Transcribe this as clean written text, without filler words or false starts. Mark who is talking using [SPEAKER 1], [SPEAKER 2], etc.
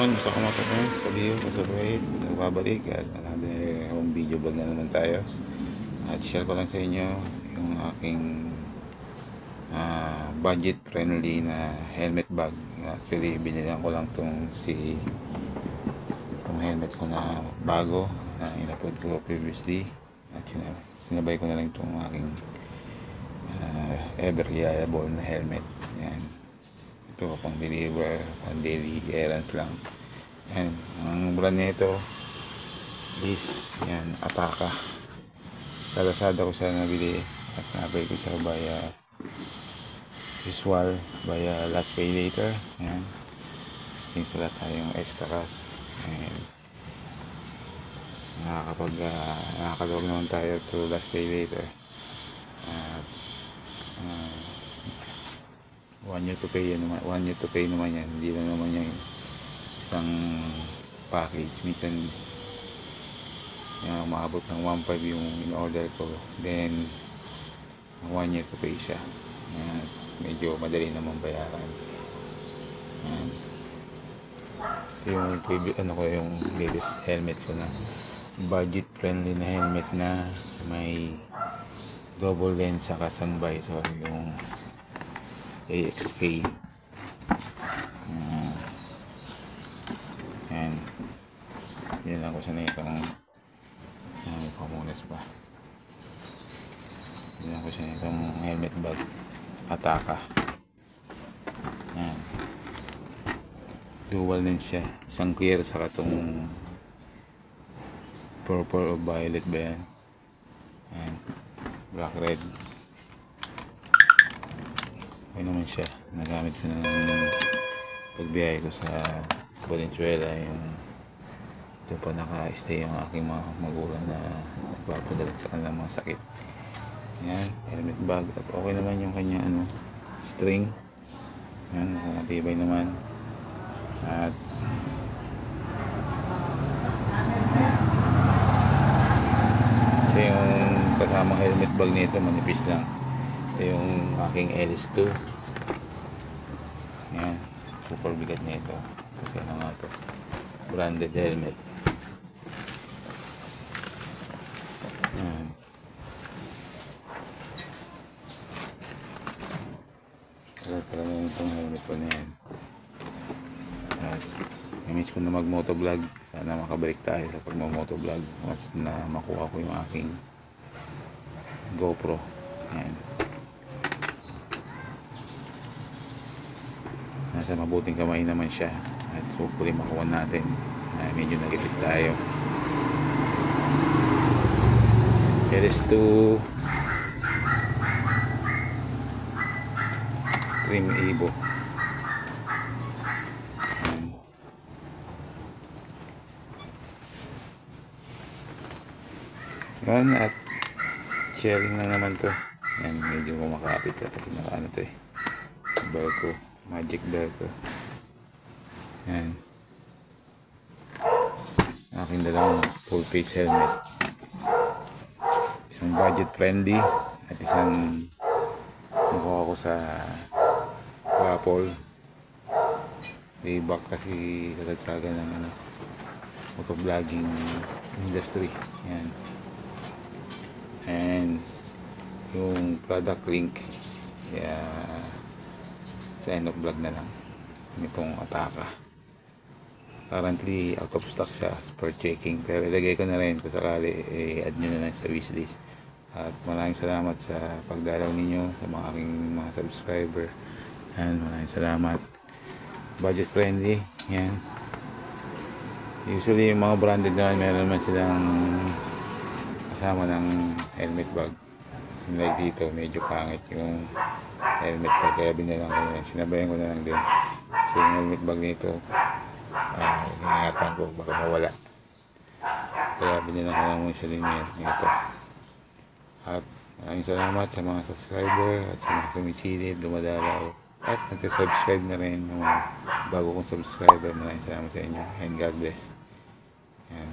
[SPEAKER 1] Noon, gusto ko mga friends, Kaliyo, Kasurwait, nagbabalik at another home video vlog na naman tayo. At share ko lang sa inyo yung aking budget friendly na helmet bag. Actually, binilang ko lang itong helmet ko na bago na in-upload ko previously. At sinabay ko na lang itong aking ever reliable na helmet. Yan. Ito pang deliver, pang daily errands lang. Yan, ang brand nito is yan, Ataka. Sa Lazada ko siya nabili at nabili ko siya via usual, via last pay later. Yan, insula tayong extra cash. And nakakalog naman tayo to last pay later. At 1 year to pay yan naman, 1 year to pay naman yan, hindi lang naman yung isang package. Minsan maabot ng 1.5 yung in-order ko, then 1 year to pay siya. Medyo madali naman bayaran. Ito yung previous, yung latest helmet ko na budget friendly na helmet na may double lens sa kasang visor, yung AXK. Yan lang ko sa nitong pamunas pa. Yan lang ko sa nitong helmet bag Ataka. Yan, dual lens siya, isang clear sa katong purple o violet ba yan. Yan, black red. Okay naman siya, nagamit ko ng pagbiyahe ko sa Valenzuela. Yung ito pa naka-stay yung aking mga magulang na nagpapadala sa kanilang mga sakit. Yan, helmet bag. At okay naman yung kanya string. Yan, matibay naman. At kasi yung kasamang helmet bag nito manipis lang. Ito yung aking LS2. Yan, super bigat nito kasi nga ito, branded helmet. Yan, talaga itong helmet ko na yan. At imiss ko na mag motovlog, sana makabalik tayo sa pagmamotovlog once na makuha ko yung aking GoPro. Yan, nasa mabuting kamay naman siya at hopefully makuha natin. Medyo nagipit tayo. LS2 Stream Evo. Yan, at sharing lang naman to. Yan, medyo kumakapit ka kasi nakaano to Velcro, Magic Velcro. Yan, aking dalawang full face helmet, isang budget friendly at isang nakuha ko sa Apple way back kasi katagsagan ng motovlogging industry. Yan, and yung product link sa end of vlog na lang nitong Ataka. Currently out of stock siya per checking, pero ilagay ko na rin kung sakali add nyo na lang sa wishlist. At maraming salamat sa pagdalaw ninyo sa mga aking mga subscriber, and maraming salamat. Budget friendly yan. Usually yung mga branded naman meron naman silang kasama ng helmet bag. Like dito medyo pangit yung helmet bag, kaya binalang ko na lang, sinabayan ko na lang din kasi yung helmet bag nito ingatan ko baka mawala, kaya binalang ko lang siya din nito. At maraming salamat sa mga subscriber at sa mga sumisilip, dumadalaw at nagka-subscribe na rin ng mga bago kong subscriber. Maraming salamat sa inyo and God bless. Yan.